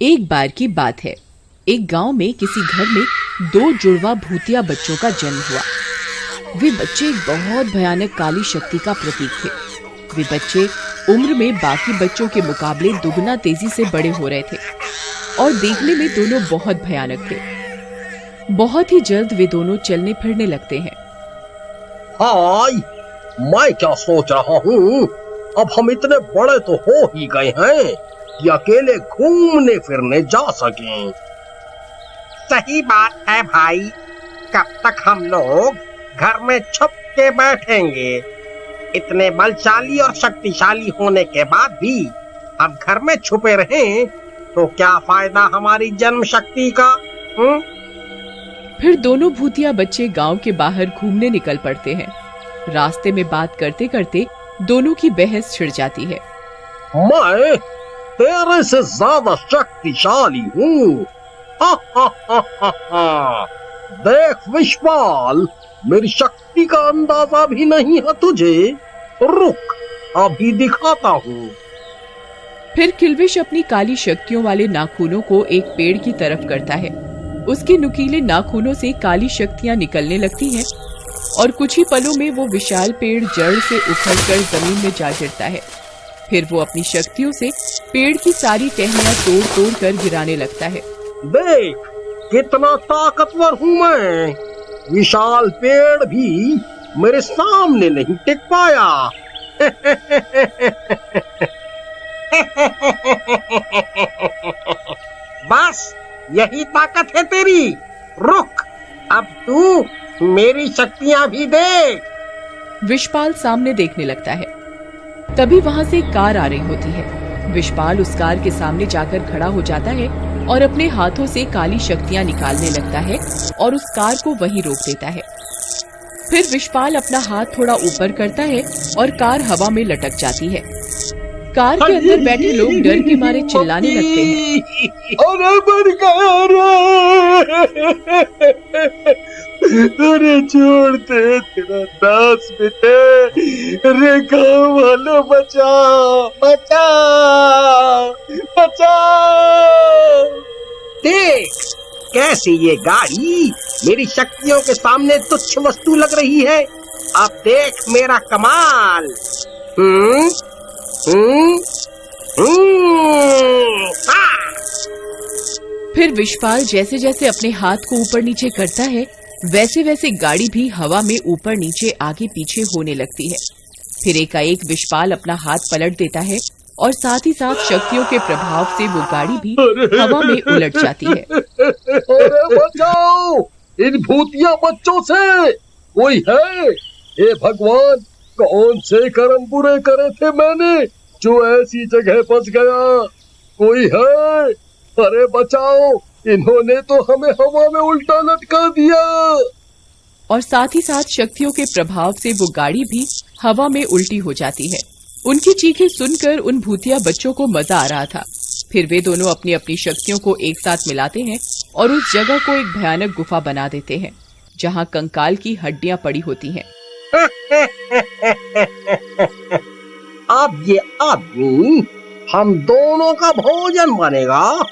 एक बार की बात है, एक गांव में किसी घर में दो जुड़वा भूतिया बच्चों का जन्म हुआ। वे बच्चे एक बहुत भयानक काली शक्ति का प्रतीक थे। वे बच्चे उम्र में बाकी बच्चों के मुकाबले दुगना तेजी से बड़े हो रहे थे और देखने में दोनों बहुत भयानक थे। बहुत ही जल्द वे दोनों चलने फिरने लगते हैं। हाय, मैं क्या सोच रहा हूँ, अब हम इतने बड़े तो हो ही गए हैं कि अकेले घूमने फिरने जा सकें। सही बात है भाई, कब तक हम लोग घर में छुप के बैठेंगे? इतने बलशाली और शक्तिशाली होने के बाद भी हम घर में छुपे रहें तो क्या फायदा हमारी जन्म शक्ति का? फिर दोनों भूतिया बच्चे गांव के बाहर घूमने निकल पड़ते हैं। रास्ते में बात करते करते दोनों की बहस छिड़ जाती है। मैं तेरे से ज्यादा शक्तिशाली हूँ। देख विश्वाल, मेरी शक्ति का अंदाजा भी नहीं है तुझे। रुक, अभी दिखाता हूँ। फिर किल्विश अपनी काली शक्तियों वाले नाखूनों को एक पेड़ की तरफ करता है। उसके नुकीले नाखूनों से काली शक्तियां निकलने लगती हैं और कुछ ही पलों में वो विशाल पेड़ जड़ से उखड़कर जमीन में जा गिरता है। फिर वो अपनी शक्तियों से पेड़ की सारी टहनियां तोड़ तोड़ कर गिराने लगता है। देख कितना ताकतवर हूँ मैं। विशाल पेड़ भी मेरे सामने नहीं टिक पाया। बस यही ताकत है तेरी? रुक, अब तू मेरी शक्तियां भी देख। विशपाल सामने देखने लगता है। तभी वहां से एक कार आ रही होती है। विशपाल उस कार के सामने जाकर खड़ा हो जाता है और अपने हाथों से काली शक्तियां निकालने लगता है और उस कार को वहीं रोक देता है। फिर विशपाल अपना हाथ थोड़ा ऊपर करता है और कार हवा में लटक जाती है। कार के अंदर बैठे लोग डर के मारे चिल्लाने लगते हैं। अरे मर गया, अरे छोड़ दे, तेरा दास बेटे, अरे गाँव वालों बचाओ, बचाओ, बचाओ। देख कैसी ये गाड़ी मेरी शक्तियों के सामने तुच्छ वस्तु लग रही है। अब देख मेरा कमाल। फिर विशपाल जैसे जैसे अपने हाथ को ऊपर नीचे करता है, वैसे वैसे गाड़ी भी हवा में ऊपर नीचे आगे पीछे होने लगती है। फिर एकाएक विशपाल अपना हाथ पलट देता है और साथ ही साथ शक्तियों के प्रभाव से वो गाड़ी भी हवा में उलट जाती है। अरे बचाओ, इन भूतिया बच्चों से कोई है? हे भगवान, कौन से कर्म बुरे करे थे मैंने जो ऐसी जगह फंस गया? कोई है? अरे बचाओ, इन्होंने तो हमें हवा में उल्टा लटका दिया। और साथ ही साथ शक्तियों के प्रभाव से वो गाड़ी भी हवा में उल्टी हो जाती है। उनकी चीखें सुनकर उन भूतिया बच्चों को मजा आ रहा था। फिर वे दोनों अपनी अपनी शक्तियों को एक साथ मिलाते हैं और उस जगह को एक भयानक गुफा बना देते हैं जहाँ कंकाल की हड्डियां पड़ी होती हैं। अब ये आदमी हम दोनों का भोजन बनेगा।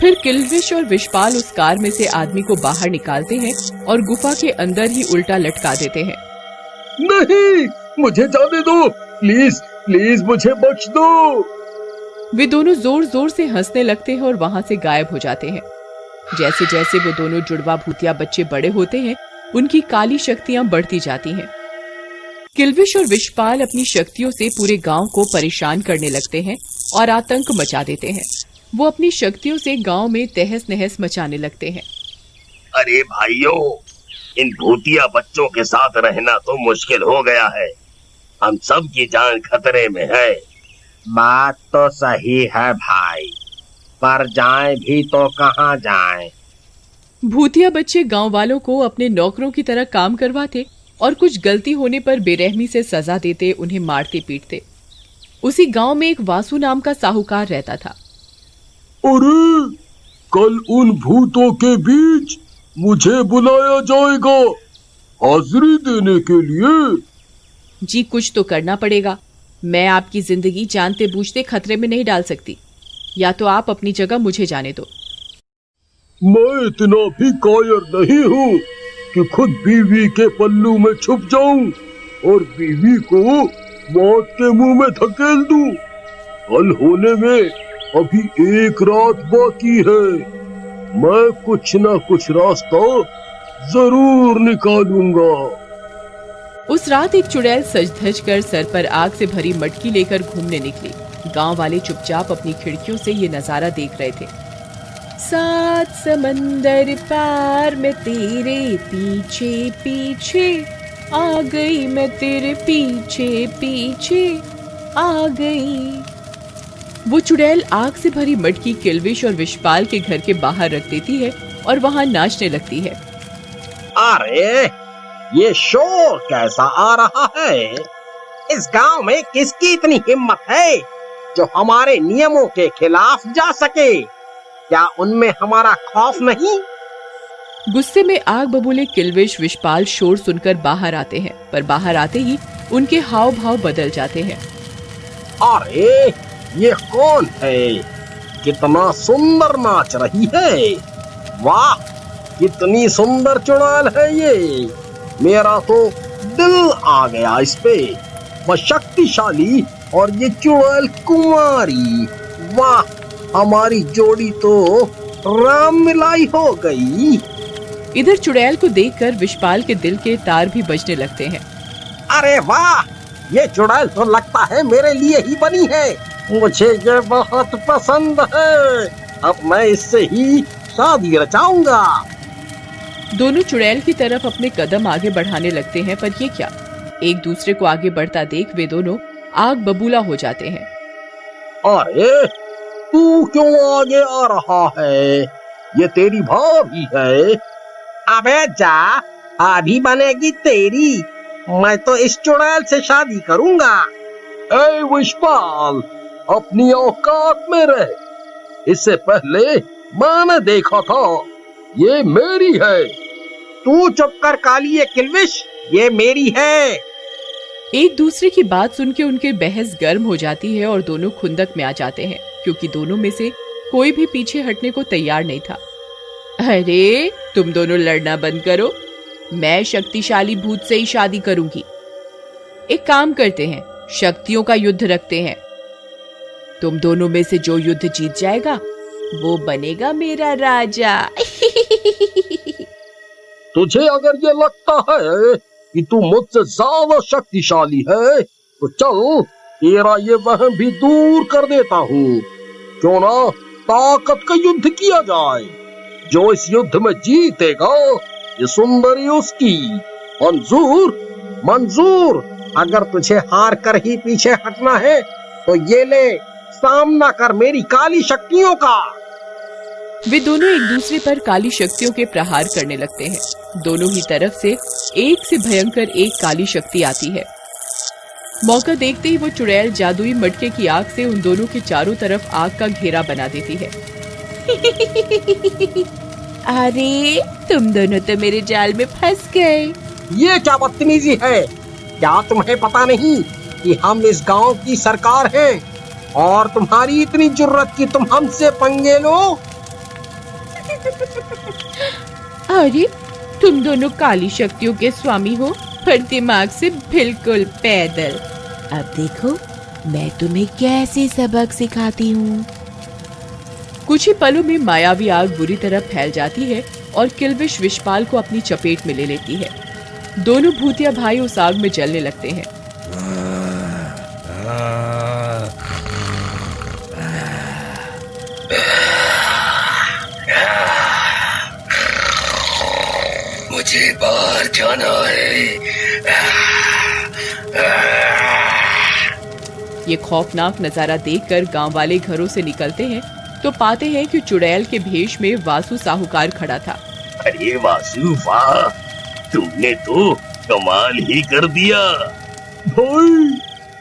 फिर किल्विश और विशपाल उस कार में से आदमी को बाहर निकालते हैं और गुफा के अंदर ही उल्टा लटका देते हैं। नहीं, मुझे जाने दो, प्लीज प्लीज मुझे बख्श दो। वे दोनों जोर जोर से हंसने लगते हैं और वहां से गायब हो जाते हैं। जैसे जैसे वो दोनों जुड़वा भूतिया बच्चे बड़े होते हैं, उनकी काली शक्तियां बढ़ती जाती हैं। किल्विश और विशपाल अपनी शक्तियों से पूरे गांव को परेशान करने लगते हैं और आतंक मचा देते हैं। वो अपनी शक्तियों से गांव में तहस नहस मचाने लगते हैं। अरे भाइयों, इन भूतिया बच्चों के साथ रहना तो मुश्किल हो गया है। हम सब की जान खतरे में है। बात तो सही है भाई, पर जाएं भी तो कहाँ जाएं? भूतिया बच्चे गांव वालों को अपने नौकरों की तरह काम करवाते और कुछ गलती होने पर बेरहमी से सजा देते, उन्हें मारते पीटते। उसी गांव में एक वासु नाम का साहूकार रहता था। अरे, कल उन भूतों के बीच मुझे बुलाया जाएगा हाजिरी देने के लिए। जी कुछ तो करना पड़ेगा। मैं आपकी जिंदगी जानते बूझते खतरे में नहीं डाल सकती। या तो आप अपनी जगह मुझे जाने दो। मैं इतना भी कायर नहीं हूँ कि खुद बीवी के पल्लू में छुप जाऊं और बीवी को मौत के मुंह में धकेल दूं। कल होने में अभी एक रात बाकी है। मैं कुछ ना कुछ रास्ता जरूर निकालूंगा। उस रात एक चुड़ैल सज धज कर सर पर आग से भरी मटकी लेकर घूमने निकली। गांव वाले चुपचाप अपनी खिड़कियों से ये नजारा देख रहे थे। 7 समंदर पार मैं तेरे पीछे पीछे आ गई, मैं तेरे पीछे पीछे आ गई। वो चुड़ैल आग से भरी मटकी किल्विश और विशपाल के घर के बाहर रख देती है और वहां नाचने लगती है। अरे ये शोर कैसा आ रहा है? इस गांव में किसकी इतनी हिम्मत है जो हमारे नियमों के खिलाफ जा सके? क्या उनमें हमारा खौफ नहीं? गुस्से में आग बबूले किल्विश विशपाल शोर सुनकर बाहर आते हैं, पर बाहर आते ही उनके हाव भाव बदल जाते हैं। अरे ये कौन है? कितना सुंदर नाच रही है। वाह, कितनी सुंदर चुड़ैल है ये। मेरा तो दिल आ गया इस पे। वह शक्तिशाली और ये चुड़ैल कुमारी। वाह, हमारी जोड़ी तो राम मिलाई हो गई। इधर चुड़ैल को देखकर विशपाल के दिल के तार भी बजने लगते हैं। अरे वाह, ये चुड़ैल तो लगता है मेरे लिए ही बनी है। मुझे ये बहुत पसंद है। अब मैं इससे ही शादी रचाऊंगा। दोनों चुड़ैल की तरफ अपने कदम आगे बढ़ाने लगते हैं, पर ये क्या? एक दूसरे को आगे बढ़ता देख वे दोनों आग बबूला हो जाते हैं। अरे तू क्यों आगे आ रहा है? ये तेरी भाभी है। अबे जा, भाभी बनेगी तेरी। मैं तो इस चुड़ैल से शादी करूंगा। ए विशपाल, अपनी औकात में रह। इससे पहले मैंने देखा था, ये मेरी है। तू चुप कर काली किल्विश, ये मेरी है। एक दूसरे की बात सुन के उनके बहस गर्म हो जाती है और दोनों खुंदक में आ जाते हैं, क्योंकि दोनों में से कोई भी पीछे हटने को तैयार नहीं था। अरे तुम दोनों लड़ना बंद करो, मैं शक्तिशाली भूत से ही शादी करूंगी। एक काम करते हैं, शक्तियों का युद्ध रखते हैं। तुम दोनों में से जो युद्ध जीत जाएगा वो बनेगा मेरा राजा। तुझे अगर ये लगता है कि तू मुझसे ज्यादा शक्तिशाली है तो चल, तेरा ये वहम भी दूर कर देता हूँ। क्यों ना ताकत का युद्ध किया जाए। जो इस युद्ध में जीतेगा ये सुंदरी उसकी। मंजूर? मंजूर। अगर तुझे हार कर ही पीछे हटना है तो ये ले, सामना कर मेरी काली शक्तियों का। वे दोनों एक दूसरे पर काली शक्तियों के प्रहार करने लगते हैं। दोनों ही तरफ से एक से भयंकर एक काली शक्ति आती है। मौका देखते ही वो चुड़ैल जादुई मटके की आग से उन दोनों के चारों तरफ आग का घेरा बना देती है। अरे तुम दोनों तो मेरे जाल में फंस गए। ये क्या बदतमीजी है? क्या तुम्हें पता नहीं कि हम इस गांव की सरकार हैं और तुम्हारी इतनी जुर्रत कि तुम हमसे पंगे लो? अरे तुम दोनों काली शक्तियों के स्वामी हो, पर दिमाग से बिल्कुल पैदल। अब देखो मैं तुम्हें कैसे सबक सिखाती हूँ। कुछ ही पलों में मायावी आग बुरी तरह फैल जाती है और किल्विश विशपाल को अपनी चपेट में ले लेती है। दोनों भूतिया भाई उस आग में जलने लगते हैं। मुझे बाहर जाना है। ये खौफनाक नजारा देखकर गांव वाले घरों से निकलते हैं तो पाते हैं कि चुड़ैल के भेष में वासु साहूकार खड़ा था। अरे वासु, वाह, तुमने तो कमाल ही कर दिया। भाई,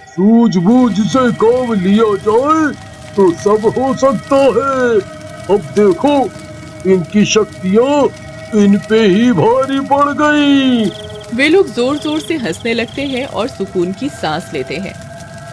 सूझबूझ से काम लिया जाए तो सब हो सकता है। अब देखो, इनकी शक्तियाँ इन पे ही भारी पड़ गई। वे लोग जोर जोर से हंसने लगते हैं और सुकून की सांस लेते हैं।